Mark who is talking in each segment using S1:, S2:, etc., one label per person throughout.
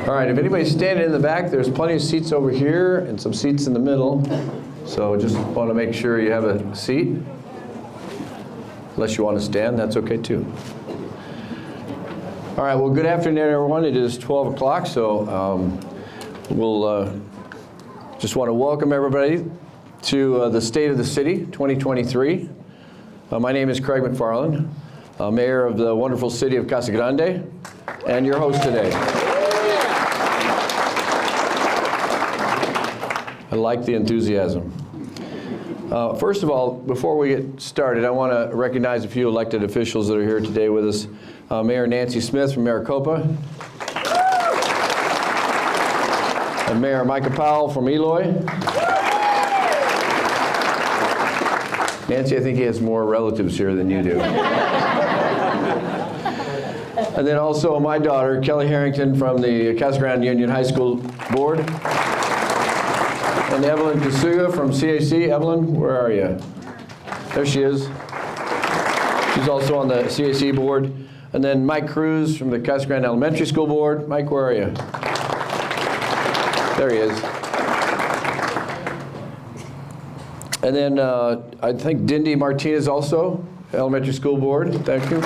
S1: All right, if anybody's standing in the back, there's plenty of seats over here and some seats in the middle. So just want to make sure you have a seat. Unless you want to stand, that's okay too. All right, well, good afternoon, everyone. It is 12 o'clock, so we'll just want to welcome everybody to the State of the City 2023. My name is Craig McFarland, Mayor of the wonderful city of Casa Grande, and your host today. I like the enthusiasm. First of all, before we get started, I want to recognize a few elected officials that are here today with us. Mayor Nancy Smith from Maricopa, and Mayor Micah Powell from Eloy. Nancy, I think he has more relatives here than you do. And then also my daughter, Kelly Harrington from the Casa Grande Union High School Board. And Evelyn Kasuga from CAC. Evelyn, where are you? There she is. She's also on the CAC board. And then Mike Cruz from the Casa Grande Elementary School Board. Mike, where are you? There he is. And then I think Dindy Martinez also, Elementary School Board. Thank you.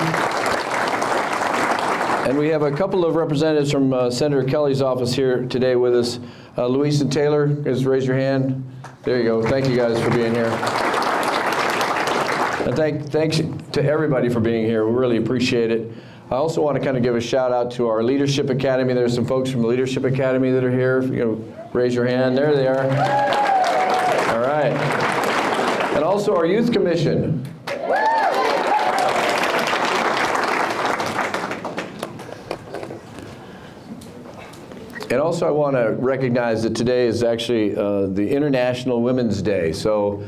S1: And we have a couple of representatives from Senator Kelly's office here today with us. Louise and Taylor, just raise your hand. There you go. Thank you guys for being here. And thanks to everybody for being here. We really appreciate it. I also want to kind of give a shout out to our Leadership Academy. There's some folks from the Leadership Academy that are here. If you raise your hand. There they are. All right. And also our Youth Commission. And also I want to recognize that today is actually the International Women's Day. So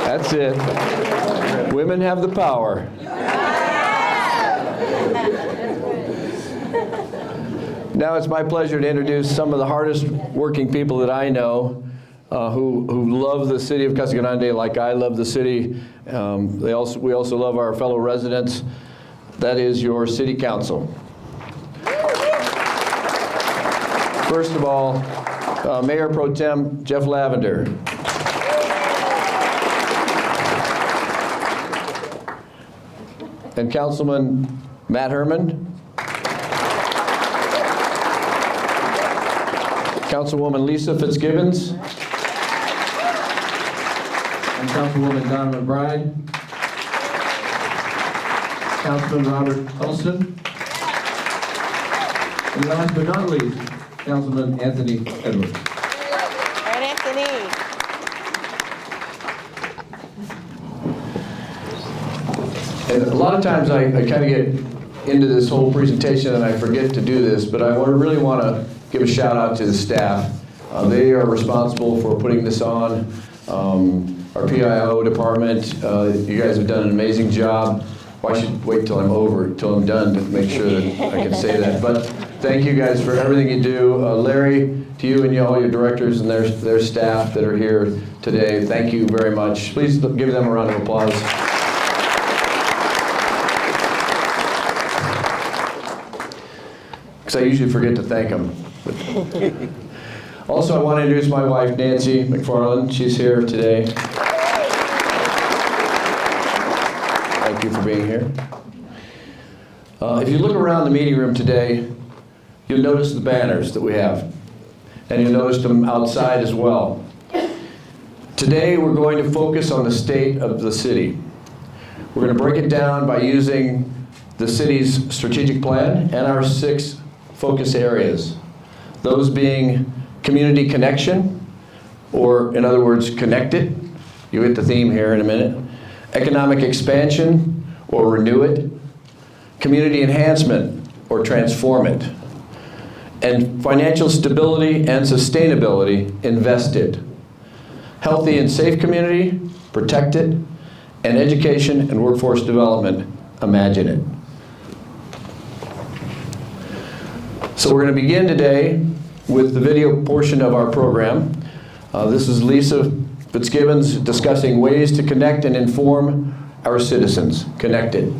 S1: that's it. Women have the power. Now it's my pleasure to introduce some of the hardest working people that I know who love the city of Casa Grande like I love the city. We also love our fellow residents. That is your city council. First of all, Mayor Pro Tem Jeff Lavender. And Councilman Matt Herman. Councilwoman Lisa Fitzgibbons. And Councilwoman Donna McBride. Councilman Robert Huddleston. And last but not least, Councilman Anthony Edwards.
S2: All right, Anthony.
S1: And a lot of times I kind of get into this whole presentation and I forget to do this, but I really want to give a shout out to the staff. They are responsible for putting this on. Our PIO department, you guys have done an amazing job. Well, I should wait till I'm done to make sure that I can say that. But thank you guys for everything you do. Larry, to you and all your directors and their staff that are here today, thank you very much. Please give them a round of applause. Because I usually forget to thank them. Also, I want to introduce my wife, Nancy McFarland. She's here today. Thank you for being here. If you look around the meeting room today, you'll notice the banners that we have. And you'll notice them outside as well. Today, we're going to focus on the state of the city. We're going to break it down by using the city's strategic plan and our 6 focus areas. Those being community connection, or in other words, connected. You hit the theme here in a minute. Economic expansion, or renew it. Community enhancement, or transform it. And financial stability and sustainability, invest it. Healthy and safe community, protect it. And education and workforce development, imagine it. So we're going to begin today with the video portion of our program. This is Lisa Fitzgibbons discussing ways to connect and inform our citizens. Connected.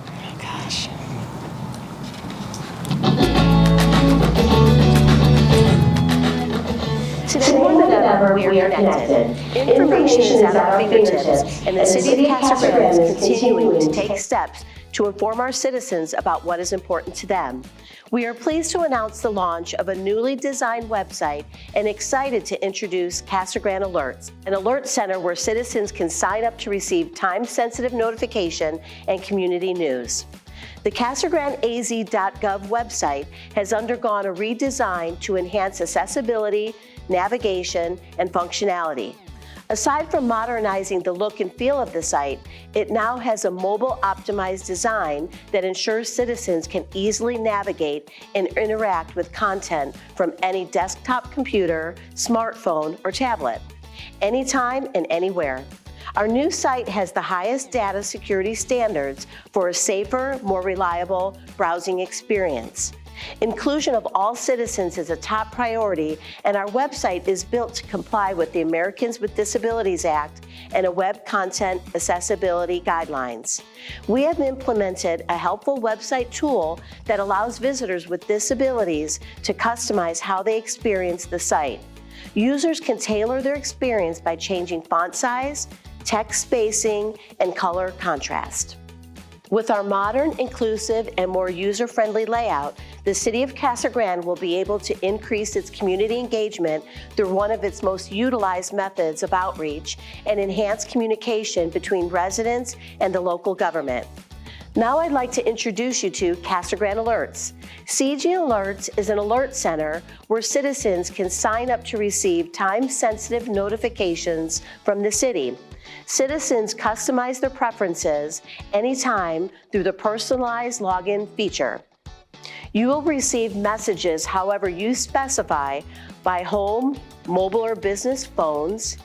S2: Oh gosh.
S3: ever, we are connected. Information is at our fingertips, and the City of Casa Grande is continuing to take steps to inform our citizens about what is important to them. We are pleased to announce the launch of a newly designed website and excited to introduce Casa Grande Alerts, an alert center where citizens can sign up to receive time-sensitive notification and community news. The CasaGrandeAZ.gov website has undergone a redesign to enhance accessibility, navigation, and functionality. Aside from modernizing the look and feel of the site, it now has a mobile-optimized design that ensures citizens can easily navigate and interact with content from any desktop computer, smartphone, or tablet, anytime and anywhere. Our new site has the highest data security standards for a safer, more reliable browsing experience. Inclusion of all citizens is a top priority, and our website is built to comply with the Americans with Disabilities Act and a Web Content Accessibility Guidelines. We have implemented a helpful website tool that allows visitors with disabilities to customize how they experience the site. Users can tailor their experience by changing font size, text spacing, and color contrast. With our modern, inclusive, and more user-friendly layout, the City of Casa Grande will be able to increase its community engagement through one of its most utilized methods of outreach and enhance communication between residents and the local government. Now I'd like to introduce you to Casa Grande Alerts. CG Alerts is an alert center where citizens can sign up to receive time-sensitive notifications from the city. Citizens customize their preferences anytime through the personalized login feature. You will receive messages however you specify by home, mobile or business phones,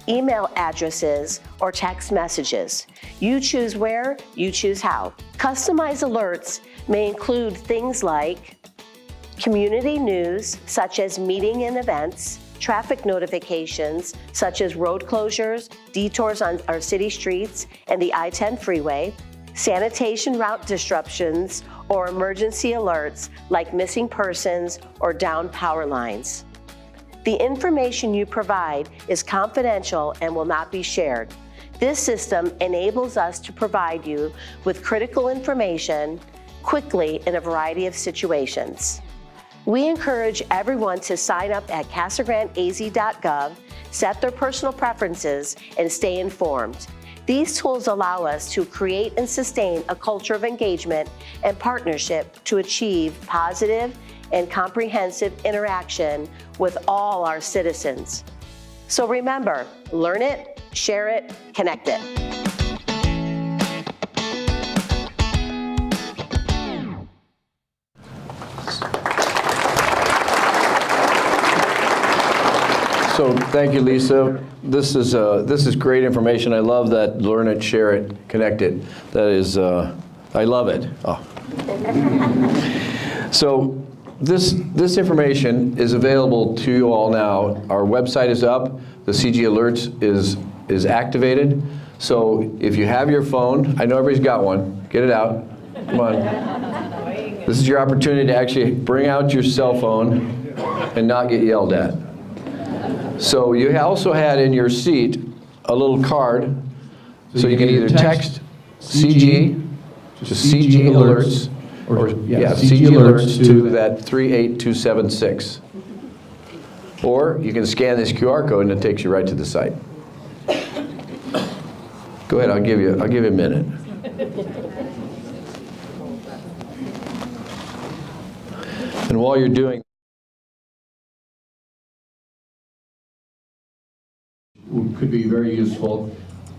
S3: email addresses, or text messages. You choose where, you choose how. Customized alerts may include things like community news, such as meeting and events, traffic notifications, such as road closures, detours on our city streets and the I-10 freeway, sanitation route disruptions, or emergency alerts like missing persons or downed power lines. The information you provide is confidential and will not be shared. This system enables us to provide you with critical information quickly in a variety of situations. We encourage everyone to sign up at CasaGrandeAZ.gov, set their personal preferences, and stay informed. These tools allow us to create and sustain a culture of engagement and partnership to achieve positive and comprehensive interaction with all our citizens. So remember, learn it, share it, connect it.
S1: So thank you, Lisa. This is great information. I love that learn it, share it, connect it. That is, I love it. Oh. So this information is available to you all now. Our website is up. The CG Alerts is activated. So if you have your phone, I know everybody's got one. Get it out. Come on. This is your opportunity to actually bring out your cell phone and not get yelled at. So you also had in your seat a little card, so you can either text CG, just CG Alerts, or CG Alerts to that 38276. Or you can scan this QR code and it takes you right to the site. Go ahead, I'll give you a minute. And while you're doing could be very useful.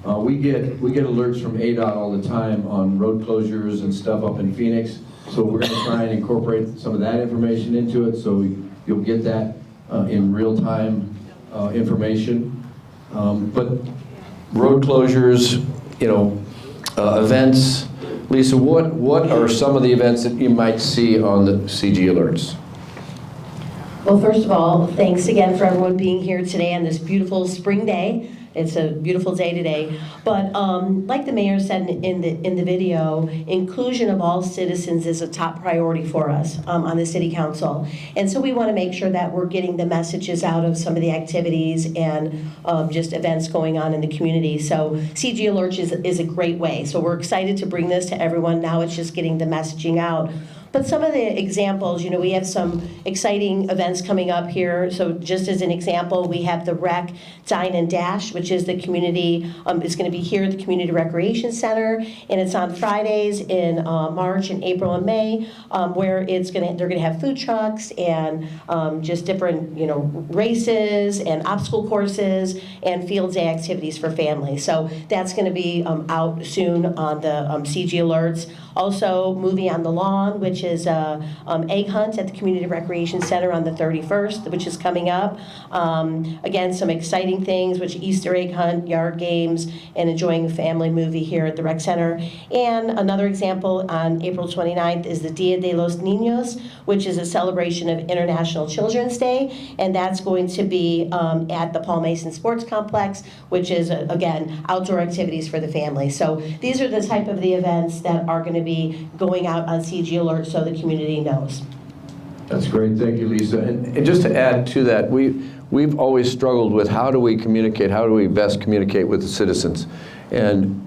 S1: We get alerts from ADOT all the time on road closures and stuff up in Phoenix. So we're going to try and incorporate some of that information into it, so you'll get that in real-time information. But road closures, events. Lisa, what are some of the events that you might see on the CG Alerts?
S3: Well, first of all, thanks again for everyone being here today on this beautiful spring day It's a beautiful day today. But like the mayor said in the video, inclusion of all citizens is a top priority for us on the city council. And so we want to make sure that we're getting the messages out of some of the activities and just events going on in the community. So CG Alerts is a great way. So we're excited to bring this to everyone. Now it's just getting the messaging out. But some of the examples, we have some exciting events coming up here. So just as an example, we have the Rec Dine and Dash, which is the community, is going to be here at the Community Recreation Center, and it's on Fridays in March and April and May, where they're going to have food trucks and just different, races and obstacle courses and field day activities for families. So that's going to be out soon on the CG Alerts. Also, Movie on the Lawn, which is egg hunt at the Community Recreation Center on the 31st, which is coming up. Again, some exciting things, which Easter egg hunt, yard games, and enjoying a family movie here at the Rec Center. And another example on April 29th is the Dia de los Niños, which is a celebration of International Children's Day, and that's going to be at the Paul Mason Sports Complex, which is, again, outdoor activities for the family. So these are the type of the events that are going to be going out on CG Alert so the community knows.
S1: That's great, thank you, Lisa. And just to add to that, we've always struggled with how do we communicate, how do we best communicate with the citizens? And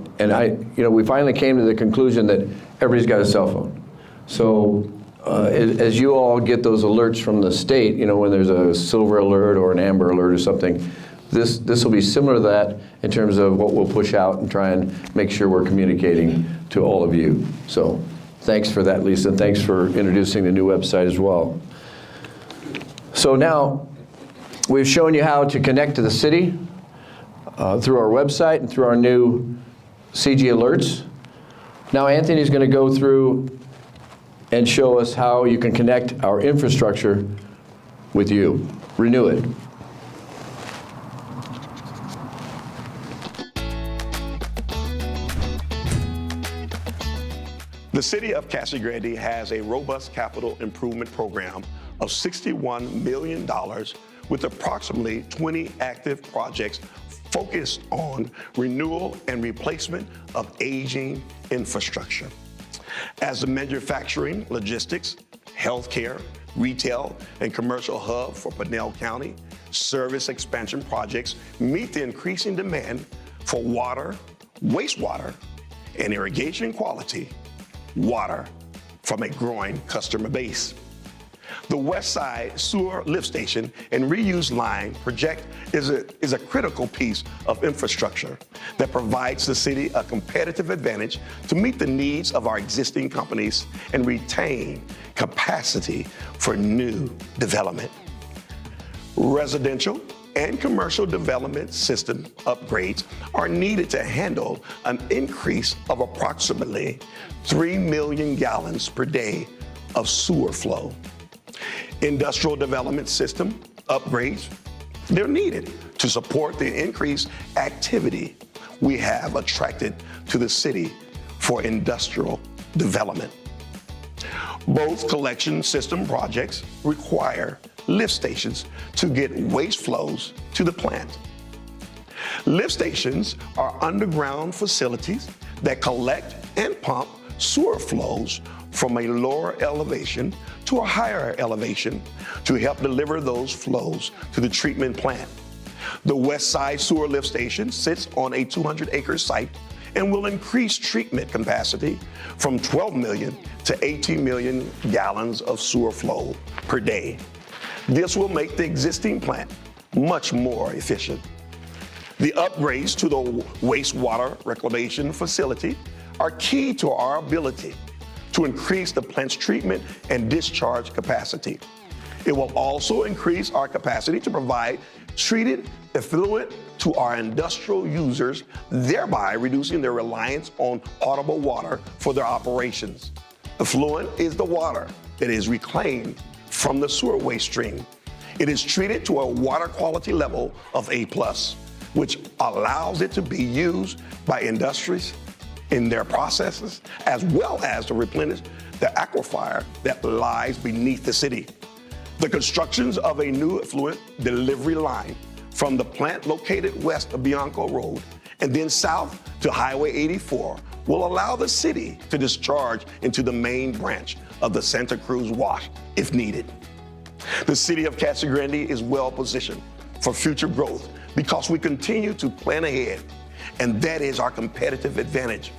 S1: we finally came to the conclusion that everybody's got a cell phone. So as you all get those alerts from the state, when there's a silver alert or an amber alert or something, this will be similar to that in terms of what we'll push out and try and make sure we're communicating to all of you. So thanks for that, Lisa, and thanks for introducing the new website as well. So now we've shown you how to connect to the city through our website and through our new CG Alerts. Now Anthony's going to go through and show us how you can connect our infrastructure with you. Renew it.
S4: The City of Casa Grande has a robust capital improvement program of $61 million with approximately 20 active projects focused on renewal and replacement of aging infrastructure. As the manufacturing, logistics, healthcare, retail, and commercial hub for Pinal County, service expansion projects meet the increasing demand for water, wastewater, and irrigation quality water from a growing customer base. The West Side Sewer Lift Station and Reuse Line project is a critical piece of infrastructure that provides the city a competitive advantage to meet the needs of our existing companies and retain capacity for new development. Residential and commercial development system upgrades are needed to handle an increase of approximately 3 million gallons per day of sewer flow. Industrial development system upgrades, they're needed to support the increased activity we have attracted to the city for industrial development. Both collection system projects require lift stations to get waste flows to the plant. Lift stations are underground facilities that collect and pump sewer flows from a lower elevation to a higher elevation to help deliver those flows to the treatment plant. The West Side Sewer Lift Station sits on a 200-acre site and will increase treatment capacity from 12 million to 18 million gallons of sewer flow per day. This will make the existing plant much more efficient. The upgrades to the wastewater reclamation facility are key to our ability to increase the plant's treatment and discharge capacity. It will also increase our capacity to provide treated effluent to our industrial users, thereby reducing their reliance on potable water for their operations. Effluent is the water that is reclaimed from the sewer waste stream. It is treated to a water quality level of A+, which allows it to be used by industries in their processes, as well as to replenish the aquifer that lies beneath the city. The constructions of a new effluent delivery line from the plant located west of Bianco Road and then south to Highway 84 will allow the city to discharge into the main branch of the Santa Cruz Wash if needed. The city of Casa Grande is well positioned for future growth because we continue to plan ahead, and that is our competitive advantage.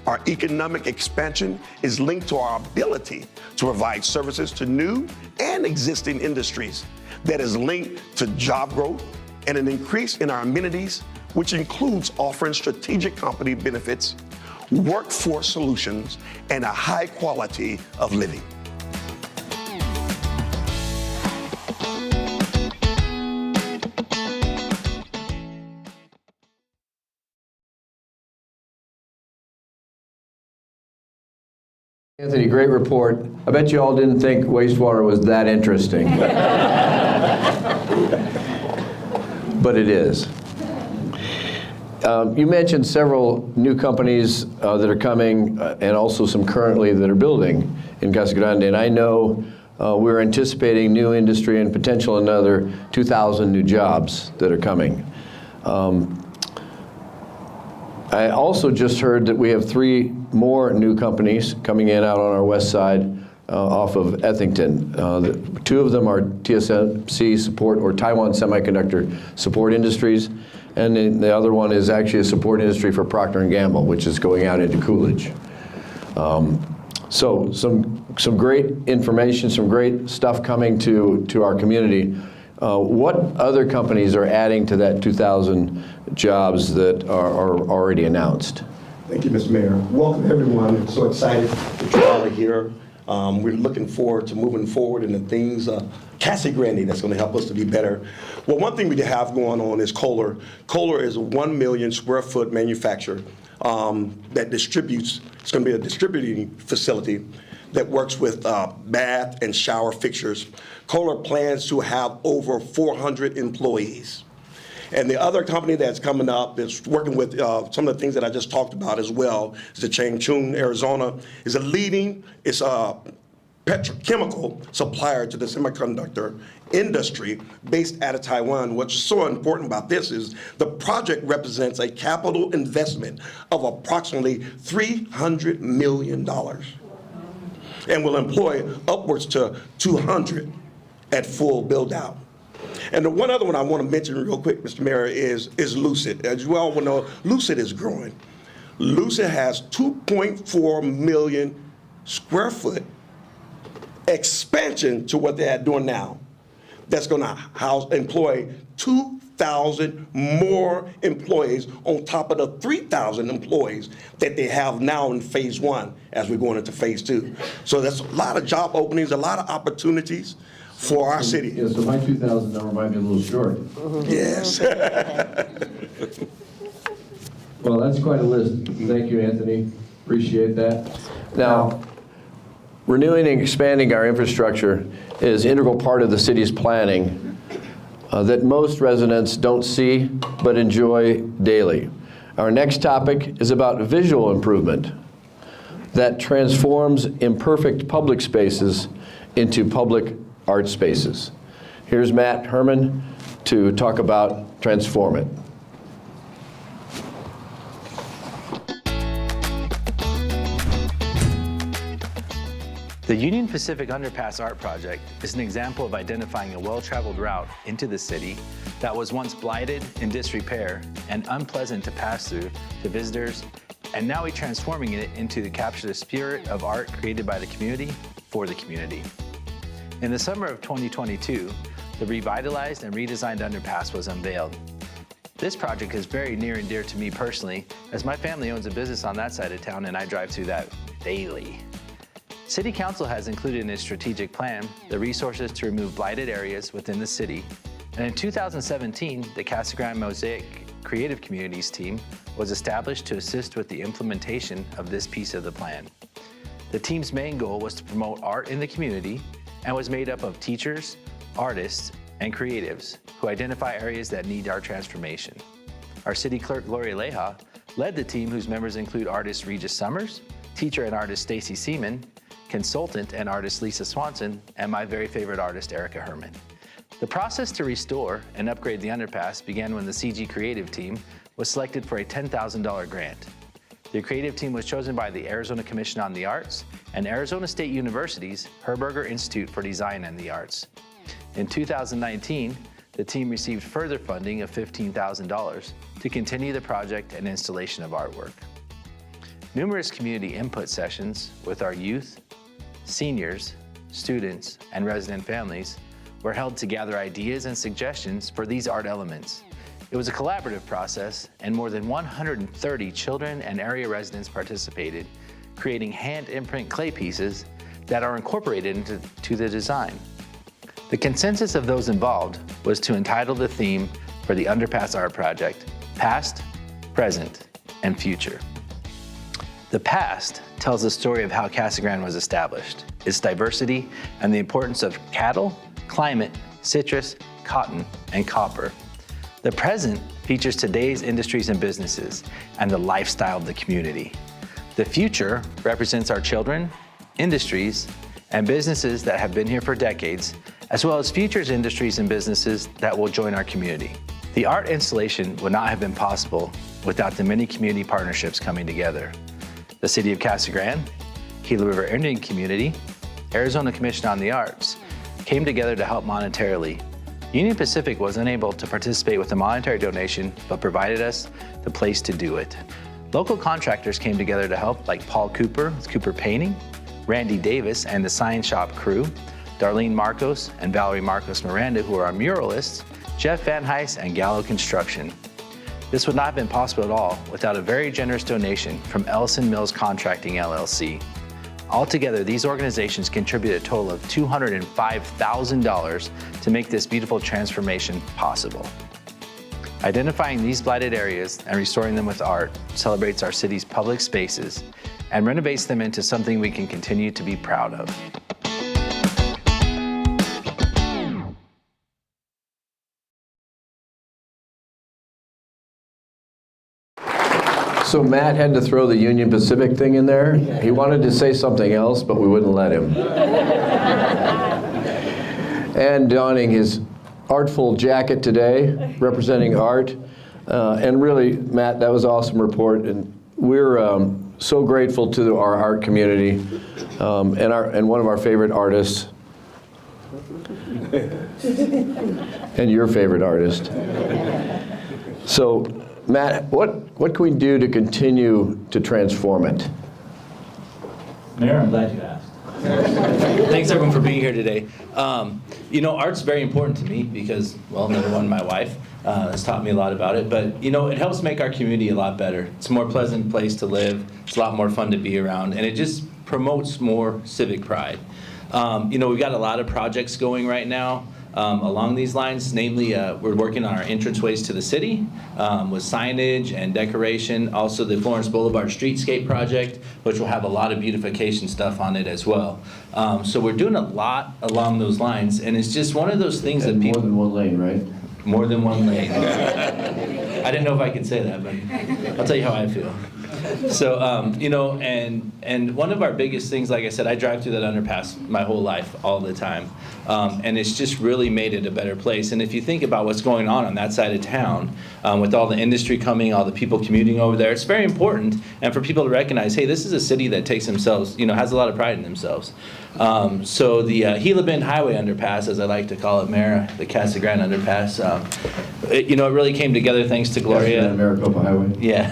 S4: Our economic expansion is linked to our ability to provide services to new and existing industries that is linked to job growth and an increase in our amenities, which includes offering strategic company benefits, workforce solutions, and a high quality of living.
S1: Anthony, great report. I bet you all didn't think wastewater was that interesting. But it is. You mentioned several new companies that are coming and also some currently that are building in Casa Grande. And I know we're anticipating new industry and potential another 2,000 new jobs that are coming. I also just heard that we have 3 more new companies coming in out on our west side off of Ethington. 2 of them are TSMC support or Taiwan Semiconductor Support Industries, and then the other one is actually a support industry for Procter & Gamble, which is going out into Coolidge. So some great information, some great stuff coming to our community. What other companies are adding to that 2,000 jobs that are already announced?
S4: Thank you, Mr. Mayor. Welcome, everyone. So excited that you all are here. We're looking forward to moving forward in the things, Casa Grande, that's going to help us to be better. Well, one thing we have going on is Kohler. Kohler is a 1 million square foot manufacturer that distributes. It's going to be a distributing facility that works with bath and shower fixtures. Kohler plans to have over 400 employees. And the other company that's coming up is working with some of the things that I just talked about as well, is the Changchun, Arizona, is a leading, it's a petrochemical supplier to the semiconductor industry based out of Taiwan. What's so important about this is the project represents a capital investment of approximately $300 million and will employ upwards to 200 at full build out. And the one other one I want to mention real quick, Mr. Mayor, is Lucid. As you all know, Lucid is growing. Lucid has 2.4 million square foot expansion to what they're doing now. That's going to employ 2,000 more employees on top of the 3,000 employees that they have now in phase 1 as we're going into phase 2. So that's a lot of job openings, a lot of opportunities for our city.
S1: Yeah, so my 2,000 number might be a little short.
S4: Yes.
S1: Well, that's quite a list. Thank you, Anthony. Appreciate that. Now, renewing and expanding our infrastructure is an integral part of the city's planning that most residents don't see but enjoy daily. Our next topic is about visual improvement that transforms imperfect public spaces into public art spaces. Here's Matt Herman to talk about Transform It.
S5: The Union Pacific Underpass Art Project is an example of identifying a well-traveled route into the city that was once blighted, in disrepair, and unpleasant to pass through to visitors, and now we're transforming it into to capture the spirit of art created by the community for the community. In the summer of 2022, the revitalized and redesigned underpass was unveiled. This project is very near and dear to me personally, as my family owns a business on that side of town and I drive through that daily. City Council has included in its strategic plan the resources to remove blighted areas within the city, and in 2017, the Casa Grande Mosaic Creative Communities team was established to assist with the implementation of this piece of the plan. The team's main goal was to promote art in the community and was made up of teachers, artists, and creatives who identify areas that need our transformation. Our city clerk, Gloria Leja, led the team, whose members include artist Regis Summers, teacher and artist Stacy Seaman, consultant and artist Lisa Swanson, and my very favorite artist, Erica Herman. The process to restore and upgrade the underpass began when the CG Creative Team was selected for a $10,000 grant. The creative team was chosen by the Arizona Commission on the Arts and Arizona State University's Herberger Institute for Design and the Arts. In 2019, the team received further funding of $15,000 to continue the project and installation of artwork. Numerous community input sessions with our youth, seniors, students, and resident families were held to gather ideas and suggestions for these art elements. It was a collaborative process, and more than 130 children and area residents participated, creating hand imprint clay pieces that are incorporated into the design. The consensus of those involved was to entitle the theme for the Underpass Art Project, Past, Present, and Future. The past tells the story of how Casa Grande was established, its diversity, and the importance of cattle, climate, citrus, cotton, and copper. The present features today's industries and businesses and the lifestyle of the community. The future represents our children, industries, and businesses that have been here for decades, as well as futures industries and businesses that will join our community. The art installation would not have been possible without the many community partnerships coming together. The City of Casa Grande, Gila River Indian Community, Arizona Commission on the Arts came together to help monetarily. Union Pacific was unable to participate with a monetary donation, but provided us the place to do it. Local contractors came together to help, like Paul Cooper with Cooper Painting, Randy Davis and the Sign Shop crew, Darlene Marcos and Valerie Marcos Miranda, who are our muralists, Jeff Van Heist and Gallo Construction. This would not have been possible at all without a very generous donation from Ellison Mills Contracting, LLC. Altogether, these organizations contributed a total of $205,000 to make this beautiful transformation possible. Identifying these blighted areas and restoring them with art celebrates our city's public spaces and renovates them into something we can continue to be proud of.
S1: So Matt had to throw the Union Pacific thing in there. He wanted to say something else, but we wouldn't let him. And donning his artful jacket today, representing art. And really, Matt, that was an awesome report. And we're so grateful to our art community and one of our favorite artists. And your favorite artist. So, Matt, what can we do to continue to transform it?
S5: Mayor, I'm glad you asked. Thanks everyone for being here today. You know, art's very important to me because, well, number one, my wife has taught me a lot about it, but you know, it helps make our community a lot better. It's a more pleasant place to live. It's a lot more fun to be around, and it just promotes more civic pride. You know, we've got a lot of projects going right now. Along these lines, namely, we're working on our entranceways to the city with signage and decoration. Also, the Florence Boulevard Streetscape project, which will have a lot of beautification stuff on it as well. So we're doing a lot along those lines, and it's just one of those things that people—
S1: More than one lane, right?
S5: More than one lane. I didn't know if I could say that, but I'll tell you how I feel. So, you know, and one of our biggest things, like I said, I drive through that underpass my whole life, all the time. And it's just really made it a better place. And if you think about what's going on that side of town, with all the industry coming, all the people commuting over there, it's very important. And for people to recognize, hey, this is a city that takes themselves, you know, has a lot of pride in themselves. So the Gila Bend Highway Underpass, as I like to call it, Mayor, the Casa Grande Underpass, you know, it really came together thanks to Gloria.
S1: Maricopa Highway.
S5: Yeah,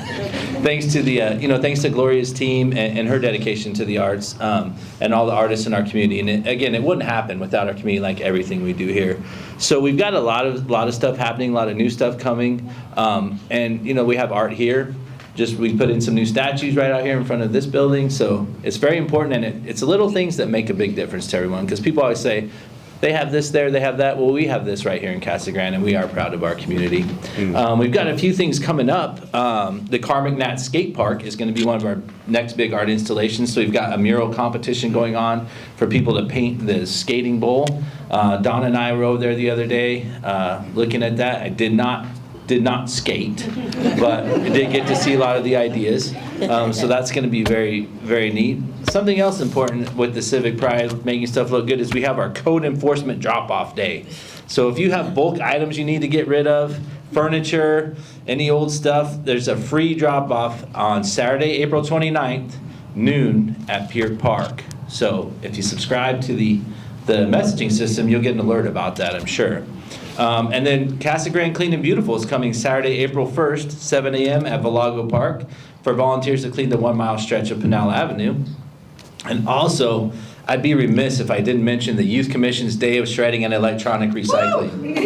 S5: thanks to the you know, thanks to Gloria's team and her dedication to the arts and all the artists in our community. And again, it wouldn't happen without our community, like everything we do here. So we've got a lot of stuff happening, a lot of new stuff coming, and you know, we have art here. Just we put in some new statues right out here in front of this building, so it's very important, and it's the little things that make a big difference to everyone, because people always say, they have this there, they have that. Well, we have this right here in Casa Grande, and we are proud of our community. We've got a few things coming up. The Carmack Nat Skate Park is going to be one of our next big art installations, so we've got a mural competition going on for people to paint the skating bowl. Don and I were over there the other day looking at that. I did not did not skate, but did get to see a lot of the ideas. So that's going to be very, very neat. Something else important with the Civic Pride, making stuff look good, is we have our code enforcement drop-off day. So if you have bulk items you need to get rid of, furniture, any old stuff, there's a free drop-off on Saturday, April 29th, noon at Pier Park. So if you subscribe to the messaging system, you'll get an alert about that, I'm sure. And then Casa Grande Clean and Beautiful is coming Saturday, April 1st, 7 a.m. at Valago Park for volunteers to clean the 1 mile stretch of Pinal Avenue. And also, I'd be remiss if I didn't mention the Youth Commission's Day of Shredding and Electronic Recycling.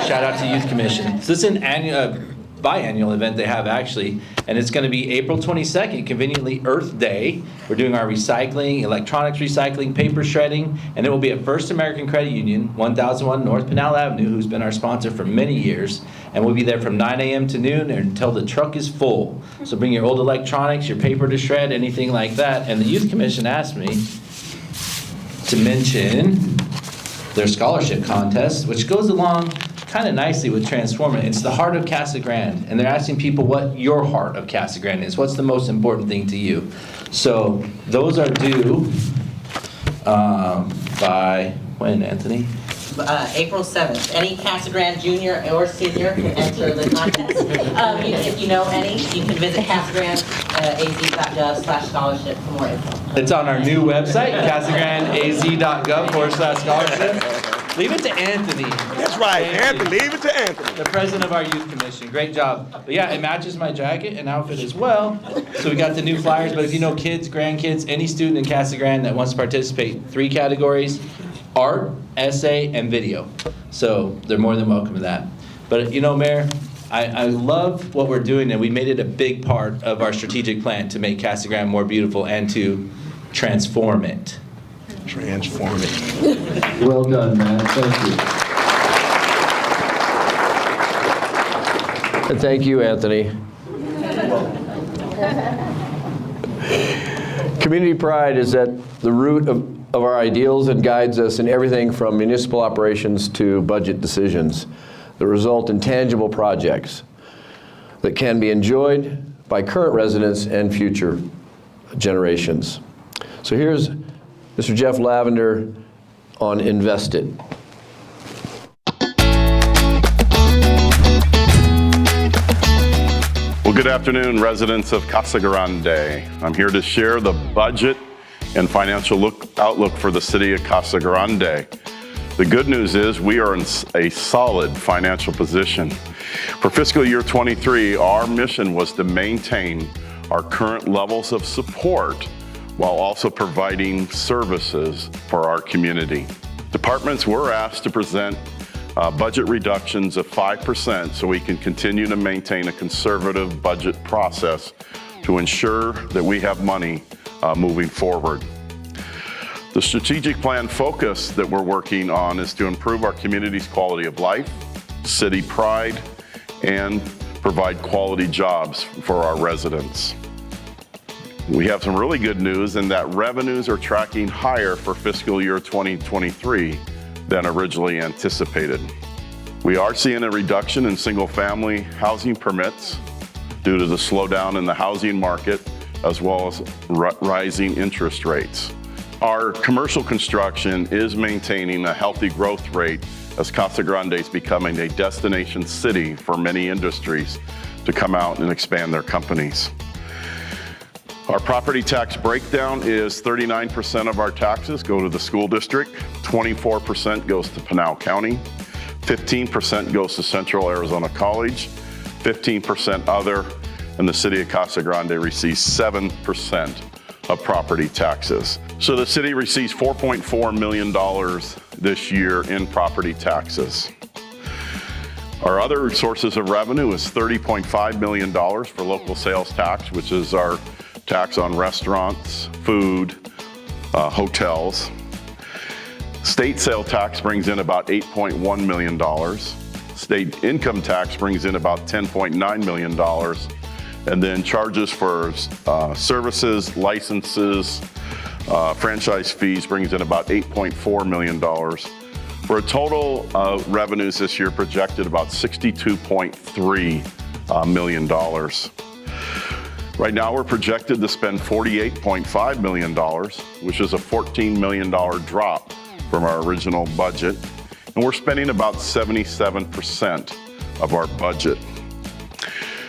S5: Shout out to Youth Commission. So this is an biannual event they have actually, and it's going to be April 22nd, conveniently Earth Day. We're doing our recycling, electronics recycling, paper shredding, and it will be at First American Credit Union, 1001 North Pinal Avenue, who's been our sponsor for many years, and we'll be there from 9 a.m. to noon until the truck is full. So bring your old electronics, your paper to shred, anything like that. And the Youth Commission asked me to mention their scholarship contest, which goes along kind of nicely with Transforming. It's the heart of Casa Grande, and they're asking people what your heart of Casa Grande is. What's the most important thing to you? So those are due by when, Anthony?
S2: April 7th. Any Casa Grande junior or senior can enter the contest. If you know any, you can visit casagrandeaz.gov/scholarship for more info.
S5: It's on our new website, casagrandeaz.gov/scholarship. Leave it to Anthony.
S4: That's right, Anthony. Leave it to Anthony.
S5: The president of our youth commission. Great job. But yeah, it matches my jacket and outfit as well. So we got the new flyers. But if you know kids, grandkids, any student in Casa Grande that wants to participate, 3 categories: art, essay, and video. So they're more than welcome to that. But you know, Mayor, I love what we're doing, and we made it a big part of our strategic plan to make Casa Grande more beautiful and to transform it.
S4: Transform it.
S1: Well done, man. Thank you. And thank you, Anthony. Community pride is at the root of our ideals and guides us in everything from municipal operations to budget decisions that result in tangible projects that can be enjoyed by current residents and future generations. So here's Mr. Jeff Lavender on Invested.
S6: Well, good afternoon, residents of Casa Grande. I'm here to share the budget and financial outlook for the city of Casa Grande. The good news is we are in a solid financial position. For fiscal year 23, our mission was to maintain our current levels of support while also providing services for our community. Departments were asked to present budget reductions of 5% so we can continue to maintain a conservative budget process to ensure that we have money moving forward. The strategic plan focus that we're working on is to improve our community's quality of life, city pride, and provide quality jobs for our residents. We have some really good news in that revenues are tracking higher for fiscal year 2023 than originally anticipated. We are seeing a reduction in single-family housing permits due to the slowdown in the housing market as well as rising interest rates. Our commercial construction is maintaining a healthy growth rate as Casa Grande is becoming a destination city for many industries to come out and expand their companies. Our property tax breakdown is 39% of our taxes go to the school district, 24% goes to Pinal County, 15% goes to Central Arizona College, 15% other, and the city of Casa Grande receives 7% of property taxes. So the city receives $4.4 million this year in property taxes. Our other sources of revenue is $30.5 million for local sales tax, which is our tax on restaurants, food, hotels. State sale tax brings in about $8.1 million. State income tax brings in about $10.9 million. And then charges for services, licenses, franchise fees brings in about $8.4 million For a total revenues this year projected about $62.3 million. Right now we're projected to spend $48.5 million, which is a $14 million drop from our original budget. And we're spending about 77% of our budget.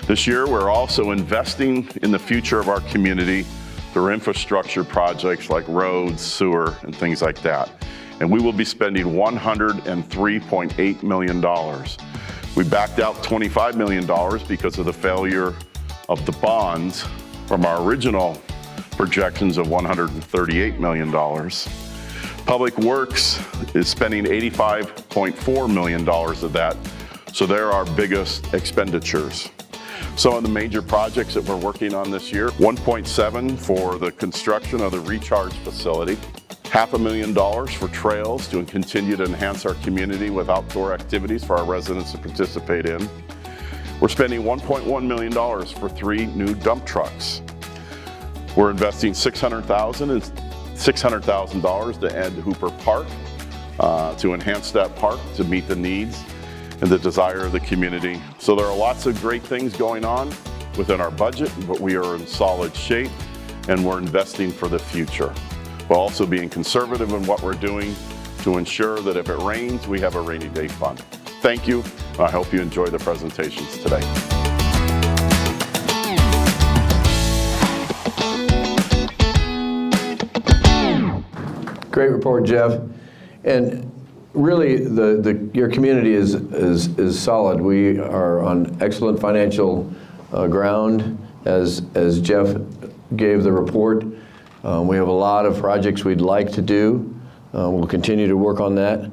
S6: This year, we're also investing in the future of our community through infrastructure projects like roads, sewer, and things like that. And we will be spending $103.8 million. We backed out $25 million because of the failure of the bonds from our original projections of $138 million. Public Works is spending $85.4 million of that, so they're our biggest expenditures. Some of the major projects that we're working on this year, $1.7 for the construction of the recharge facility, $500,000 for trails to continue to enhance our community with outdoor activities for our residents to participate in. We're spending $1.1 million for 3 new dump trucks. We're investing $600,000 to add Hooper Park to enhance that park to meet the needs and the desire of the community. So there are lots of great things going on within our budget, but we are in solid shape and we're investing for the future, while also being conservative in what we're doing to ensure that if it rains, we have a rainy day fund. Thank you. I hope you enjoy the presentations today.
S1: Great report, Jeff. And really, your community is solid. We are on excellent financial ground, as Jeff gave the report. We have a lot of projects we'd like to do. We'll continue to work on that.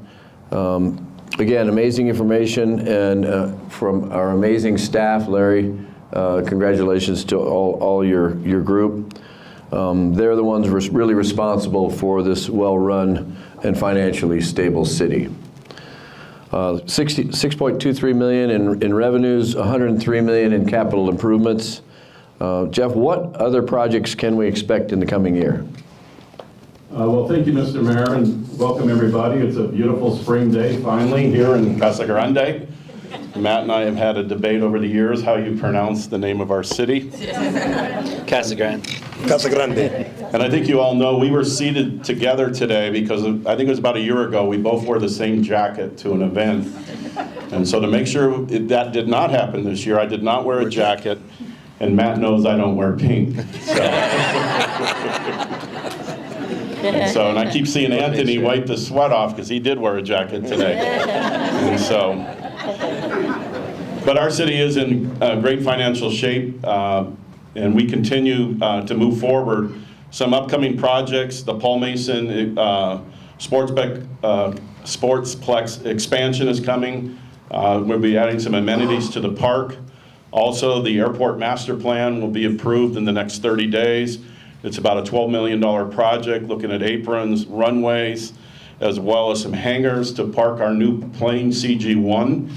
S1: Again, amazing information, and from our amazing staff, Larry, congratulations to all your group. They're the ones really responsible for this well-run and financially stable city. $6.23 million in revenues, $103 million in capital improvements. Jeff, what other projects can we expect in the coming year?
S7: Well, thank you, Mr. Mayor, and welcome everybody. It's a beautiful spring day finally here in Casa Grande. Matt and I have had a debate over the years how you pronounce the name of our city.
S5: Casa Grande.
S4: Casa Grande.
S7: And I think you all know we were seated together today because I think it was about a year ago, we both wore the same jacket to an event. And so to make sure that did not happen this year, I did not wear a jacket, and Matt knows I don't wear pink. And I keep seeing Anthony wipe the sweat off because he did wear a jacket today. And so, but our city is in great financial shape, and we continue to move forward. Some upcoming projects, the Paul Mason Sportsplex expansion is coming. We'll be adding some amenities to the park. Also, the airport master plan will be approved in the next 30 days. It's about a $12 million project looking at aprons, runways, as well as some hangars to park our new plane CG-1.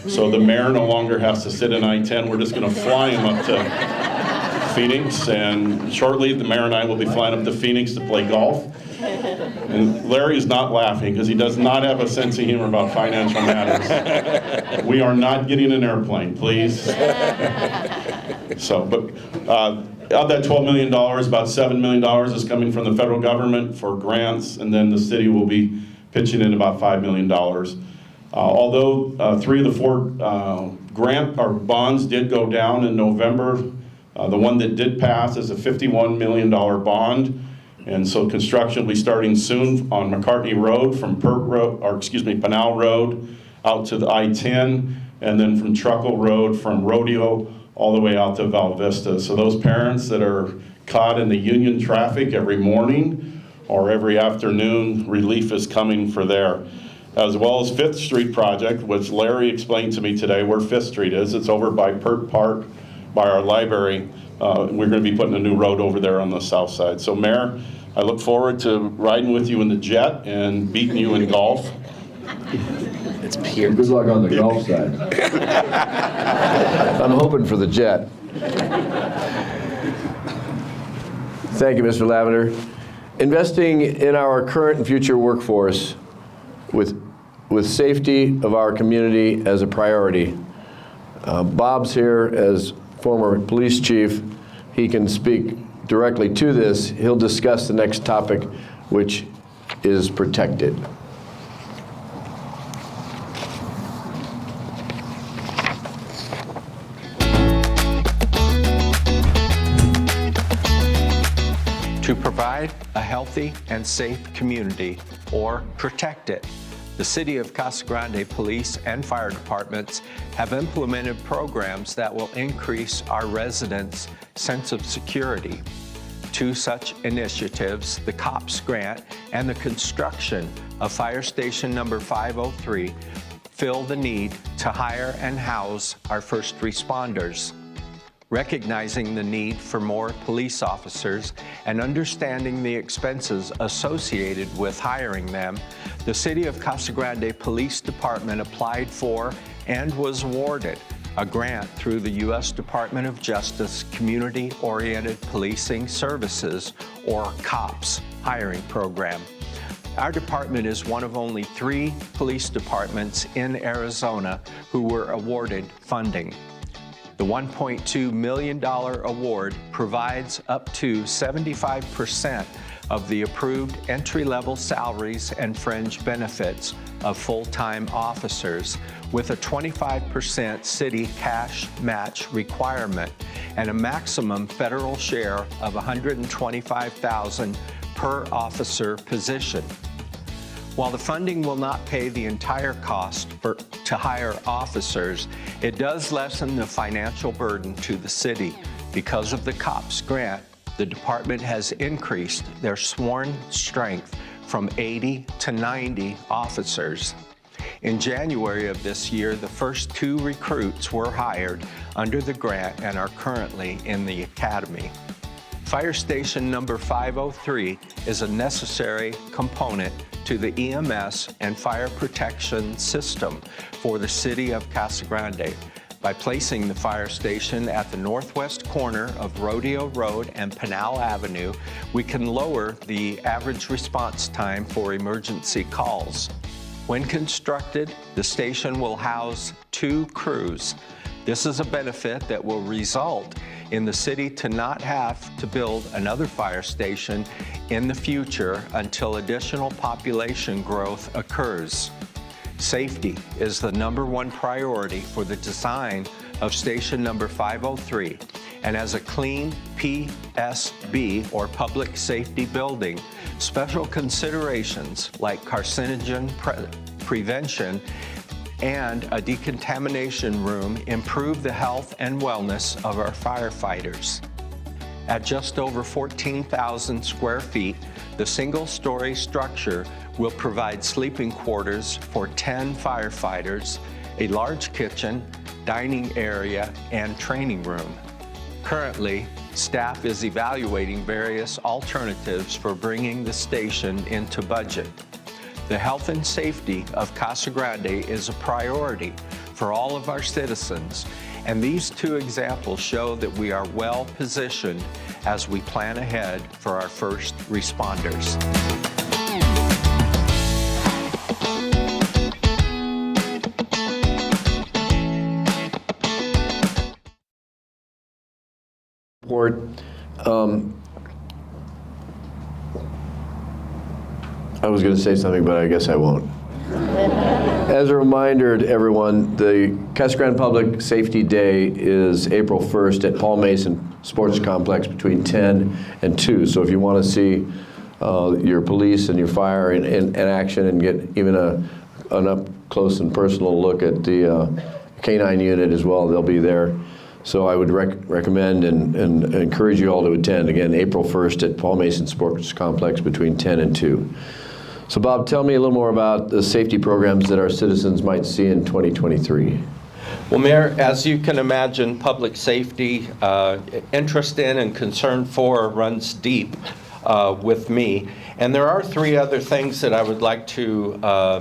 S7: So the mayor no longer has to sit in I-10. We're just going to fly him up to Phoenix, and shortly the mayor and I will be flying up to Phoenix to play golf. And Larry is not laughing because he does not have a sense of humor about financial matters. We are not getting an airplane, please. So, but of that $12 million, about $7 million is coming from the federal government for grants, and then the city will be pitching in about $5 million. Although 3 of the 4 grant or bonds did go down in November, the one that did pass is a $51 million bond. And so construction will be starting soon on McCartney Road from Pinal Road out to the I-10, and then from Truckle Road from Rodeo all the way out to Val Vista. So those parents that are caught in the Union traffic every morning or every afternoon, relief is coming for there. As well as 5th Street project, which Larry explained to me today where 5th Street is. It's over by Pert Park, by our library. We're going to be putting a new road over there on the south side. So Mayor, I look forward to riding with you in the jet and beating you in golf.
S5: It's pure.
S1: Good luck on the golf side. I'm hoping for the jet. Thank you, Mr. Lavender. Investing in our current and future workforce with with safety of our community as a priority. Bob's here as former police chief. He can speak directly to this. He'll discuss the next topic, which is protected.
S8: To provide a healthy and safe community, or protect it, the City of Casa Grande Police and Fire Departments have implemented programs that will increase our residents' sense of security. Two such initiatives, the COPS grant and the construction of Fire Station number 503, fill the need to hire and house our first responders. Recognizing the need for more police officers and understanding the expenses associated with hiring them, the City of Casa Grande Police Department applied for and was awarded a grant through the U.S. Department of Justice Community-Oriented Policing Services, or COPS, hiring program. Our department is one of only 3 police departments in Arizona who were awarded funding. The $1.2 million award provides up to 75% of the approved entry-level salaries and fringe benefits of full-time officers, with a 25% city cash match requirement and a maximum federal share of $125,000 per officer position. While the funding will not pay the entire cost to hire officers, it does lessen the financial burden to the city. Because of the COPS grant, the department has increased their sworn strength from 80 to 90 officers. In January of this year, the first 2 recruits were hired under the grant and are currently in the academy. Fire Station number 503 is a necessary component to the EMS and fire protection system for the City of Casa Grande. By placing the fire station at the northwest corner of Rodeo Road and Pinal Avenue, we can lower the average response time for emergency calls. When constructed, the station will house 2 crews. This is a benefit that will result in the city to not have to build another fire station in the future until additional population growth occurs. Safety is the #1 priority for the design of station number 503, and as a clean PSB, or public safety building, special considerations like carcinogen prevention and a decontamination room improve the health and wellness of our firefighters. At just over 14,000 square feet, the single-story structure will provide sleeping quarters for 10 firefighters, a large kitchen, dining area, and training room. Currently, staff is evaluating various alternatives for bringing the station into budget. The health and safety of Casa Grande is a priority for all of our citizens, and these 2 examples show that we are well positioned as we plan ahead for our first responders.
S1: Report. I was going to say something, but I guess I won't. As a reminder to everyone, the Casa Grande Public Safety Day is April 1st at Paul Mason Sports Complex between 10 and 2. So if you want to see your police and your fire in action and get even an up close and personal look at the K-9 unit as well, they'll be there. So I would recommend and encourage you all to attend. Again, April 1st at Paul Mason Sports Complex between 10 and 2. So Bob, tell me a little more about the safety programs that our citizens might see in 2023.
S8: Well, Mayor, as you can imagine, public safety, interest in and concern for runs deep with me. And there are 3 other things that I would like to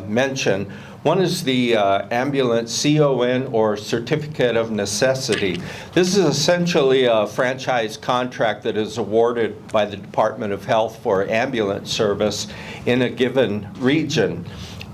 S8: mention. One is the ambulance CON, or Certificate of Necessity. This is essentially a franchise contract that is awarded by the Department of Health for ambulance service in a given region.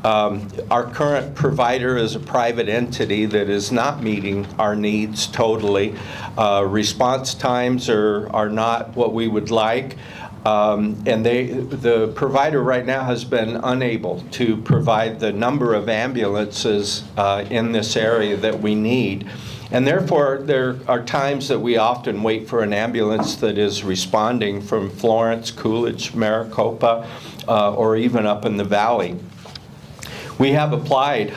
S8: Our current provider is a private entity that is not meeting our needs totally. Response times are not what we would like. And the provider right now has been unable to provide the number of ambulances in this area that we need. And therefore, there are times that we often wait for an ambulance that is responding from Florence, Coolidge, Maricopa, or even up in the valley. We have applied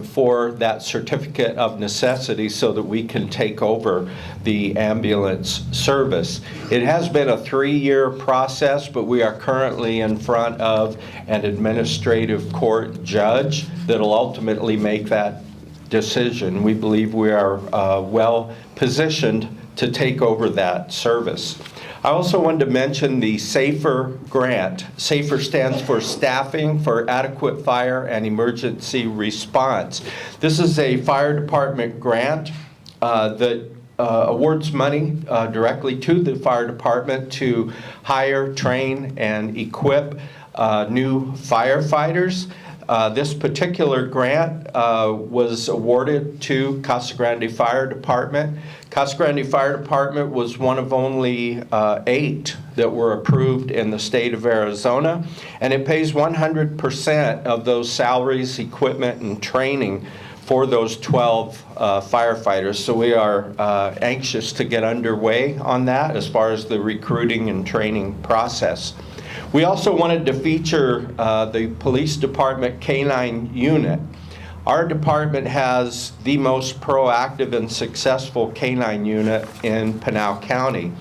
S8: for that certificate of necessity so that we can take over the ambulance service. It has been a 3-year process, but we are currently in front of an administrative court judge that will ultimately make that decision. We believe we are well positioned to take over that service. I also wanted to mention the SAFER grant. SAFER stands for Staffing for Adequate Fire and Emergency Response. This is a fire department grant that awards money directly to the fire department to hire, train, and equip new firefighters. This particular grant was awarded to Casa Grande Fire Department. Casa Grande Fire Department was one of only 8 that were approved in the state of Arizona, and it pays 100% of those salaries, equipment, and training for those 12 firefighters. So we are anxious to get underway on that as far as the recruiting and training process. We also wanted to feature the police department K-9 unit. Our department has the most proactive and successful K-9 unit in Pinal County.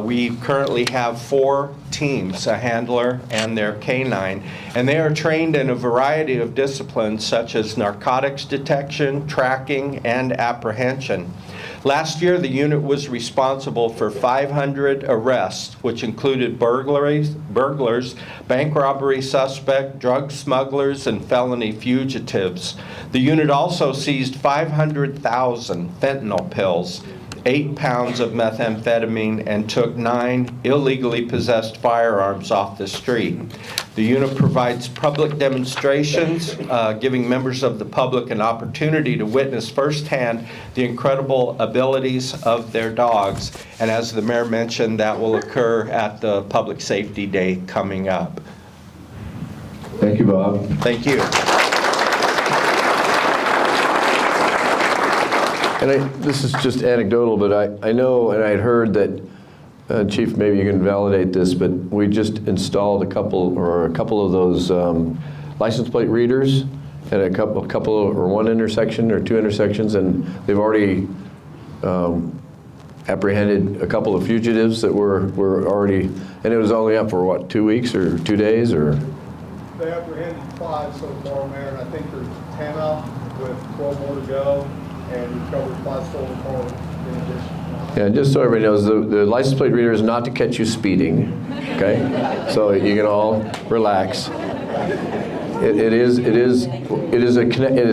S8: We currently have 4 teams, a handler and their K-9, and they are trained in a variety of disciplines such as narcotics detection, tracking, and apprehension. Last year, the unit was responsible for 500 arrests, which included burglars, bank robbery suspect, drug smugglers, and felony fugitives. The unit also seized 500,000 fentanyl pills, 8 pounds of methamphetamine, and took 9 illegally possessed firearms off the street. The unit provides public demonstrations, giving members of the public an opportunity to witness firsthand the incredible abilities of their dogs. And as the mayor mentioned, that will occur at the Public Safety Day coming up.
S1: Thank you, Bob.
S8: Thank you.
S1: And this is just anecdotal, but I know, and I had heard that, Chief, maybe you can validate this, but we just installed a couple of those license plate readers at a couple or one intersection or 2 intersections, and they've already apprehended a couple of fugitives that were already, and it was only up for what, 2 weeks or 2 days, or?
S9: They apprehended 5 so far, Mayor, and I think there's 10 up with 12 more to go. And recovered 5 stolen cars in addition.
S1: Yeah, just so everybody knows, the license plate reader is not to catch you speeding, okay? So you can all relax. It is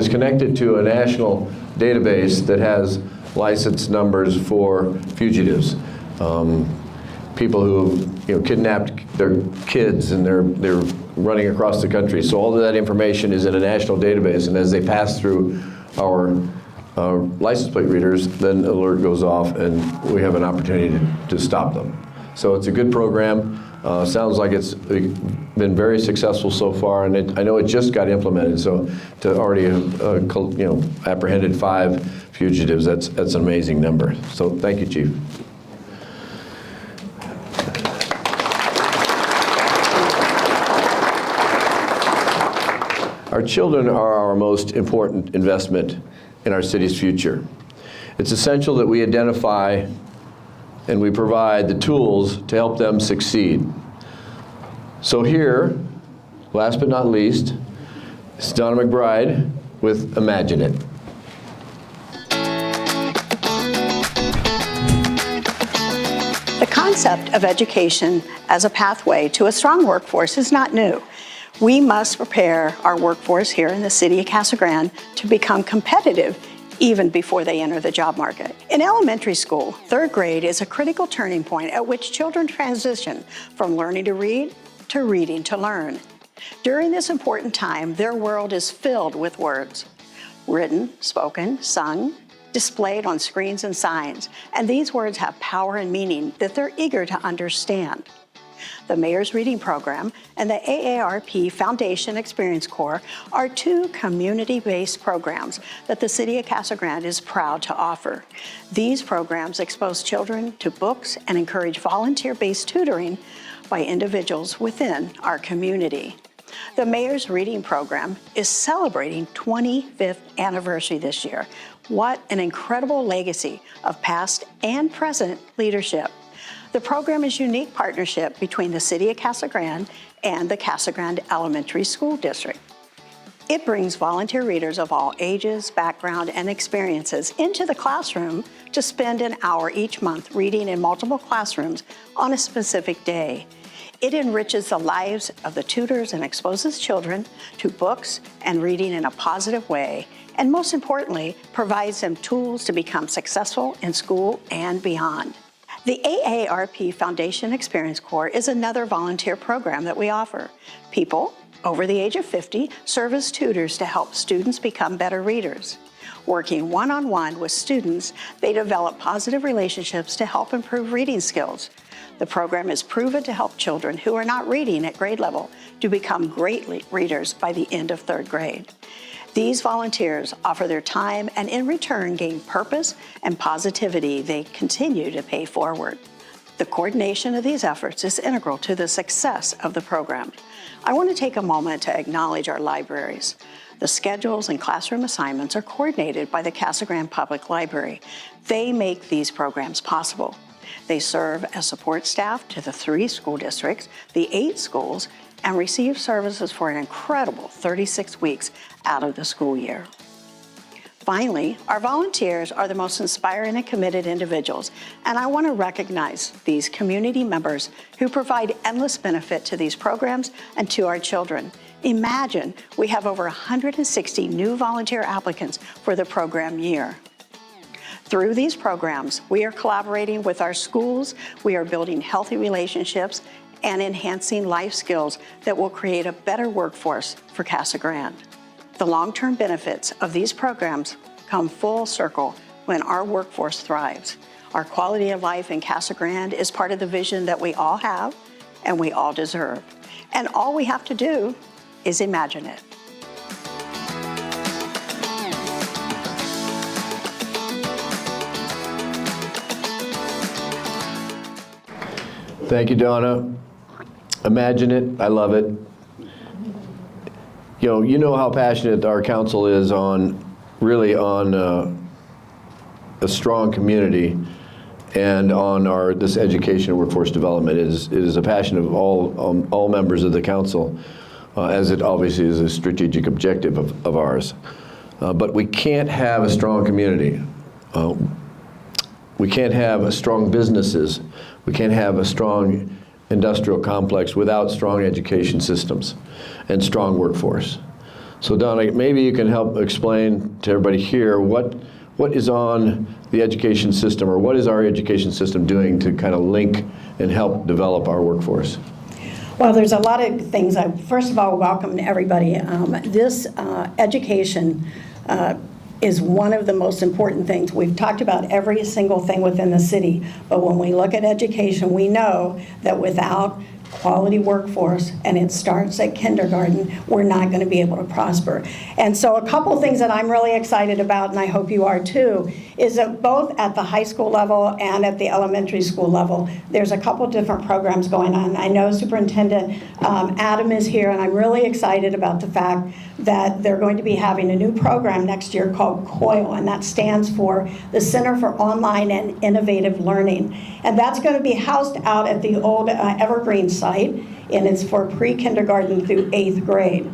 S1: connected to a national database that has license numbers for fugitives, people who kidnapped their kids and they're running across the country. So all of that information is in a national database, and as they pass through our license plate readers, then the alert goes off and we have an opportunity to stop them. So it's a good program. Sounds like it's been very successful so far, and I know it just got implemented. So to already have apprehended 5 fugitives, that's an amazing number. So thank you, Chief. Our children are our most important investment in our city's future. It's essential that we identify and we provide the tools to help them succeed. So here, last but not least, is Donna McBride with Imagine It.
S10: The concept of education as a pathway to a strong workforce is not new. We must prepare our workforce here in the city of Casa Grande to become competitive even before they enter the job market. In elementary school, 3rd grade is a critical turning point at which children transition from learning to read to reading to learn. During this important time, their world is filled with words, written, spoken, sung, displayed on screens and signs, and these words have power and meaning that they're eager to understand. The Mayor's Reading Program and the AARP Foundation Experience Corps are two community-based programs that the City of Casa Grande is proud to offer. These programs expose children to books and encourage volunteer-based tutoring by individuals within our community. The Mayor's Reading Program is celebrating 25th anniversary this year. What an incredible legacy of past and present leadership. The program is a unique partnership between the City of Casa Grande and the Casa Grande Elementary School District. It brings volunteer readers of all ages, background, and experiences into the classroom to spend an hour each month reading in multiple classrooms on a specific day. It enriches the lives of the tutors and exposes children to books and reading in a positive way, and most importantly, provides them tools to become successful in school and beyond. The AARP Foundation Experience Corps is another volunteer program that we offer. People over the age of 50 serve as tutors to help students become better readers. Working one-on-one with students, they develop positive relationships to help improve reading skills. The program is proven to help children who are not reading at grade level to become great readers by the end of 3rd grade. These volunteers offer their time and in return gain purpose and positivity they continue to pay forward. The coordination of these efforts is integral to the success of the program. I want to take a moment to acknowledge our libraries. The schedules and classroom assignments are coordinated by the Casa Grande Public Library. They make these programs possible. They serve as support staff to the 3 school districts, the 8 schools, and receive services for an incredible 36 weeks out of the school year. Finally, our volunteers are the most inspiring and committed individuals, and I want to recognize these community members who provide endless benefit to these programs and to our children. Imagine we have over 160 new volunteer applicants for the program year. Through these programs, we are collaborating with our schools, we are building healthy relationships, and enhancing life skills that will create a better workforce for Casa Grande. The long-term benefits of these programs come full circle when our workforce thrives. Our quality of life in Casa Grande is part of the vision that we all have and we all deserve. And all we have to do is imagine it.
S1: Thank you, Donna. Imagine it. I love it. You know how passionate our council is really on a strong community and on this education and workforce development. It is a passion of all members of the council, as it obviously is a strategic objective of ours. But we can't have a strong community. We can't have strong businesses. We can't have a strong industrial complex without strong education systems and strong workforce. So Donna, maybe you can help explain to everybody here what is on the education system, or what is our education system doing to kind of link and help develop our workforce?
S10: Well, there's a lot of things. First of all, welcome to everybody. This education is one of the most important things. We've talked about every single thing within the city, but when we look at education, we know that without quality workforce, and it starts at kindergarten, we're not going to be able to prosper. And so a couple things that I'm really excited about, and I hope you are too, is that both at the high school level and at the elementary school level, there's a couple different programs going on. I know Superintendent Adam is here, and I'm really excited about the fact that they're going to be having a new program next year called COIL, and that stands for the Center for Online and Innovative Learning. And that's going to be housed out at the old Evergreen site, and it's for pre-kindergarten through 8th grade.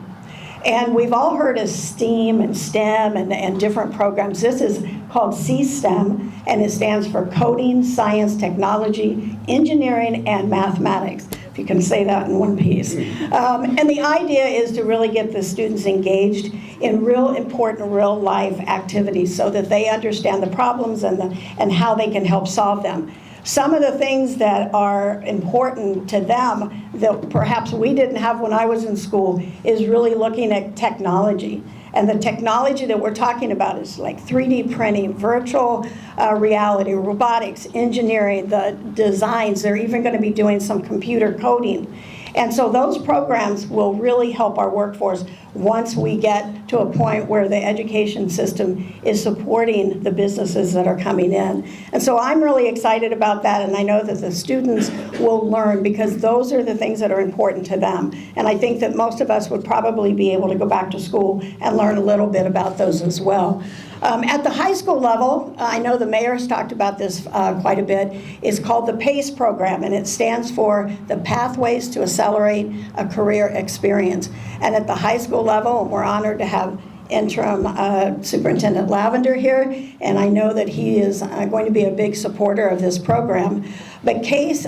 S10: And we've all heard of STEAM and STEM and different programs. This is called C-STEM, and it stands for Coding, Science, Technology, Engineering, and Mathematics, if you can say that in one piece. And the idea is to really get the students engaged in real important real-life activities so that they understand the problems and how they can help solve them. Some of the things that are important to them that perhaps we didn't have when I was in school is really looking at technology. And the technology that we're talking about is like 3D printing, virtual reality, robotics, engineering, the designs. They're even going to be doing some computer coding. And so those programs will really help our workforce once we get to a point where the education system is supporting the businesses that are coming in. And so I'm really excited about that, and I know that the students will learn because those are the things that are important to them. And I think that most of us would probably be able to go back to school and learn a little bit about those as well. At the high school level, I know the mayor has talked about this quite a bit, is called the PACE program, and it stands for the Pathways to Accelerate a Career Experience. And at the high school level, we're honored to have interim Superintendent Lavender here, and I know that he is going to be a big supporter of this program. But PACE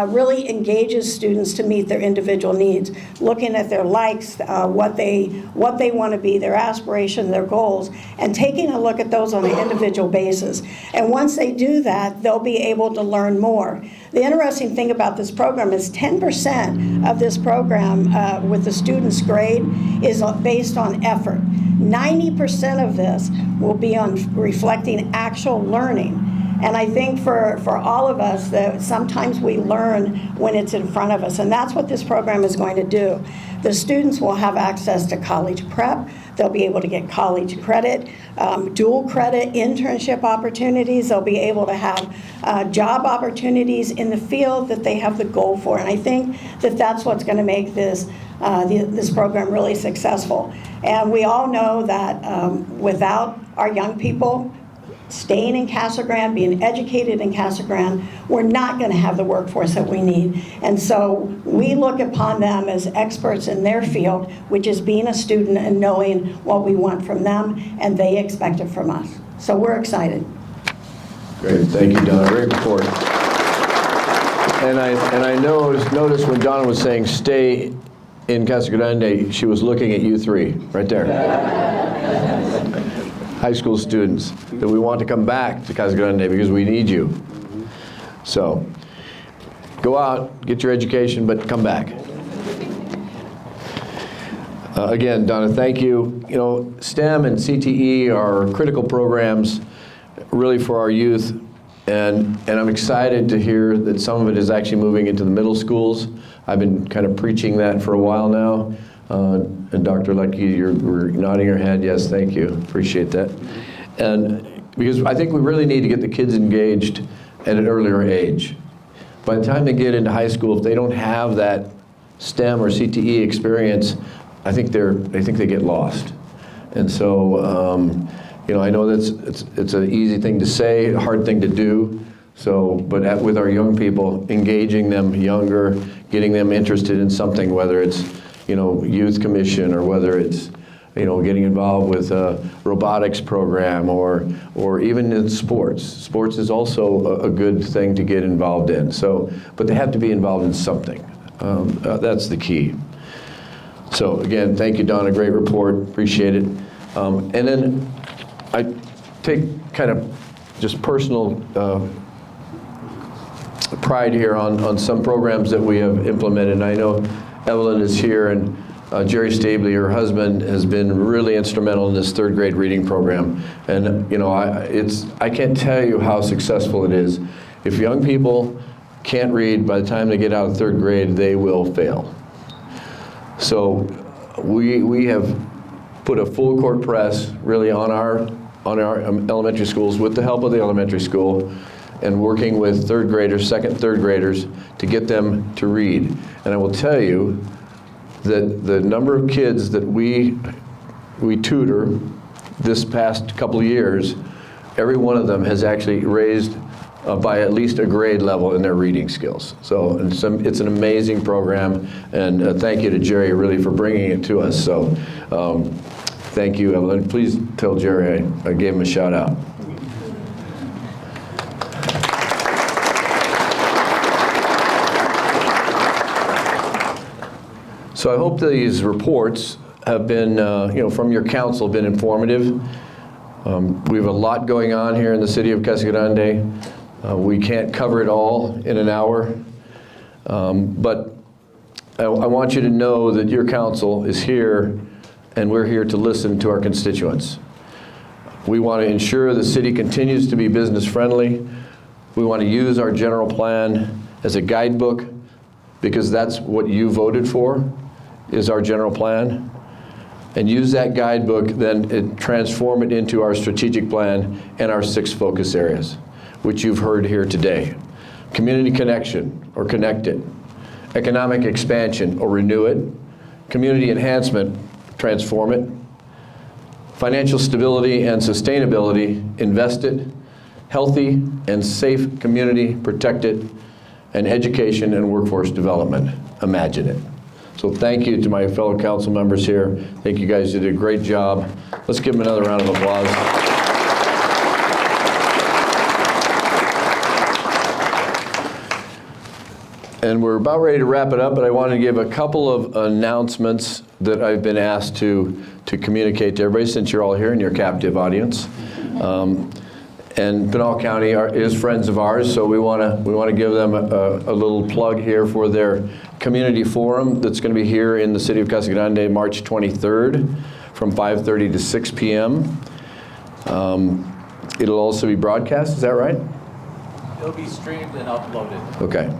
S10: really engages students to meet their individual needs, looking at their likes, what they want to be, their aspirations, their goals, and taking a look at those on an individual basis. And once they do that, they'll be able to learn more. The interesting thing about this program is 10% of this program with the student's grade is based on effort. 90% of this will be on reflecting actual learning. And I think for all of us that sometimes we learn when it's in front of us, and that's what this program is going to do. The students will have access to college prep. They'll be able to get college credit, dual credit internship opportunities. They'll be able to have job opportunities in the field that they have the goal for. And I think that that's what's going to make this program really successful. And we all know that without our young people staying in Casa Grande, being educated in Casa Grande, we're not going to have the workforce that we need. And so we look upon them as experts in their field, which is being a student and knowing what we want from them, and they expect it from us. So we're excited.
S1: Great, thank you, Donna. Great report. And I noticed when Donna was saying stay in Casa Grande, she was looking at you three, right there. High school students, that we want to come back to Casa Grande because we need you. So, go out, get your education, but come back. Again, Donna, thank you. You know, STEM and CTE are critical programs really for our youth, and I'm excited to hear that some of it is actually moving into the middle schools. I've been kind of preaching that for a while now. And Dr. Lucky, you're nodding your head. Yes, thank you. Appreciate that. And because I think we really need to get the kids engaged at an earlier age. By the time they get into high school, if they don't have that STEM or CTE experience, I think they get lost. And so, you know, I know it's an easy thing to say, a hard thing to do. So, but with our young people, engaging them younger, getting them interested in something, whether it's you know, youth commission, or whether it's, you know, getting involved with a robotics program, or even in sports. Sports is also a good thing to get involved in. So, but they have to be involved in something. That's the key. So again, thank you, Donna. Great report. Appreciate it. And then I take kind of just personal pride here on some programs that we have implemented. And I know Evelyn is here, and Jerry Stabley, her husband, has been really instrumental in this third grade reading program. And you know, I can't tell you how successful it is. If young people can't read, by the time they get out of third grade, they will fail. So we have put a full court press really on our elementary schools with the help of the elementary school, and working with third graders, third graders, to get them to read. And I will tell you that the number of kids that we tutor this past couple of years, every one of them has actually raised by at least a grade level in their reading skills. So it's an amazing program, and thank you to Jerry really for bringing it to us. So thank you, Evelyn. Please tell Jerry I gave him a shout out. So I hope these reports have been, you know, from your council, been informative. We have a lot going on here in the city of Casa Grande. We can't cover it all in an hour, but I want you to know that your council is here and we're here to listen to our constituents. We want to ensure the city continues to be business friendly. We want to use our general plan as a guidebook because that's what you voted for, is our general plan. And use that guidebook, then transform it into our strategic plan and our 6 focus areas, which you've heard here today. Community connection, or connect it. Economic expansion, or renew it. Community enhancement, transform it. Financial stability and sustainability, invest it. Healthy and safe community, protect it. And education and workforce development, imagine it. So thank you to my fellow council members here. I think you guys did a great job. Let's give them another round of applause. And we're about ready to wrap it up, but I want to give a couple of announcements that I've been asked to communicate to everybody since you're all here in your captive audience. And Pinal County is friends of ours, so we want to give them a little plug here for their community forum that's going to be here in the city of Casa Grande, March 23rd, from 5:30 to 6 p.m. It'll also be broadcast. Is that right?
S5: It'll be streamed and uploaded.
S1: Okay.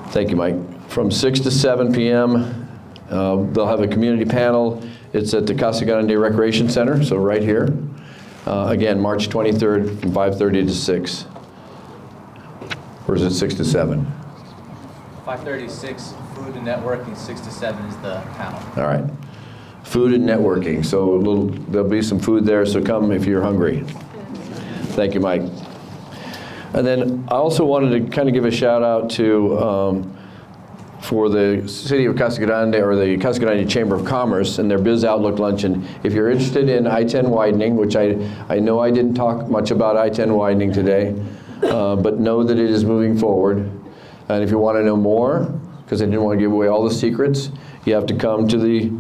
S1: Thank you, Mike. From 6 to 7 p.m. They'll have a community panel. It's at the Casa Grande Recreation Center, so right here. Again, March 23rd from 5:30 to 6. Or is it 6 to 7?
S5: 5:30 to 6, food and networking. 6 to 7 is the panel.
S1: All right. Food and networking. So there'll be some food there, so come if you're hungry. Thank you, Mike. And then I also wanted to kind of give a shout out to for the City of Casa Grande, or the Casa Grande Chamber of Commerce, and their Biz Outlook Luncheon. If you're interested in I-10 widening, which I know I didn't talk much about I-10 widening today, but know that it is moving forward. And if you want to know more, because I didn't want to give away all the secrets, you have to come to the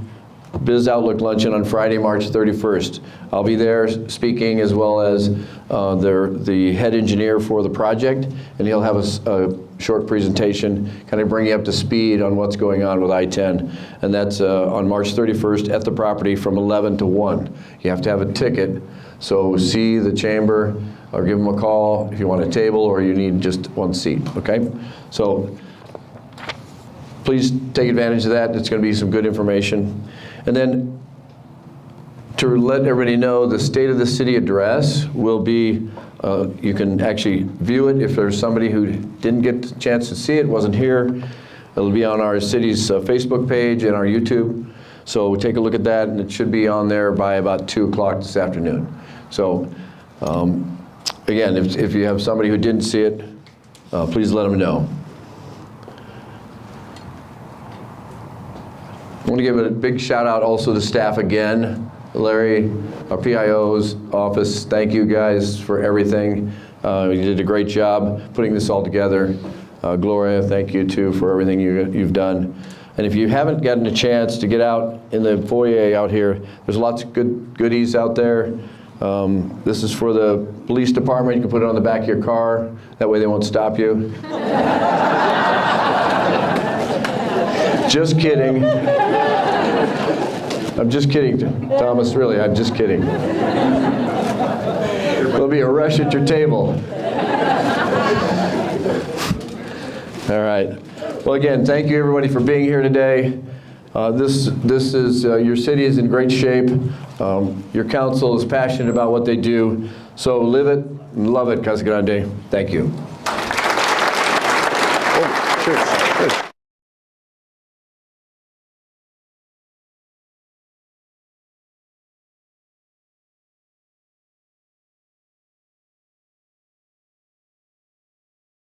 S1: Biz Outlook Luncheon on Friday, March 31st. I'll be there speaking, as well as the head engineer for the project, and he'll have a short presentation, kind of bring you up to speed on what's going on with I-10. And that's on March 31st at the property from 11 to 1. You have to have a ticket, so see the chamber or give them a call if you want a table or you need just one seat, okay? So please take advantage of that. It's going to be some good information. And then to let everybody know, the State of the City address will be, you can actually view it if there's somebody who didn't get a chance to see it, wasn't here. It'll be on our city's Facebook page and our YouTube. So take a look at that, and it should be on there by about 2 o'clock this afternoon. So again, if you have somebody who didn't see it, please let them know. I want to give a big shout out also to staff again. Larry, our PIO's office, thank you guys for everything. You did a great job putting this all together. Gloria, thank you too for everything you've done. And if you haven't gotten a chance to get out in the foyer out here, there's lots of good goodies out there. This is for the police department. You can put it on the back of your car. That way they won't stop you. Just kidding. I'm just kidding, Thomas, really, I'm just kidding. There'll be a rush at your table. All right. Well, again, thank you everybody for being here today. This is, your city is in great shape. Your council is passionate about what they do. So live it and love it, Casa Grande. Thank you. Oh, cheers. Good.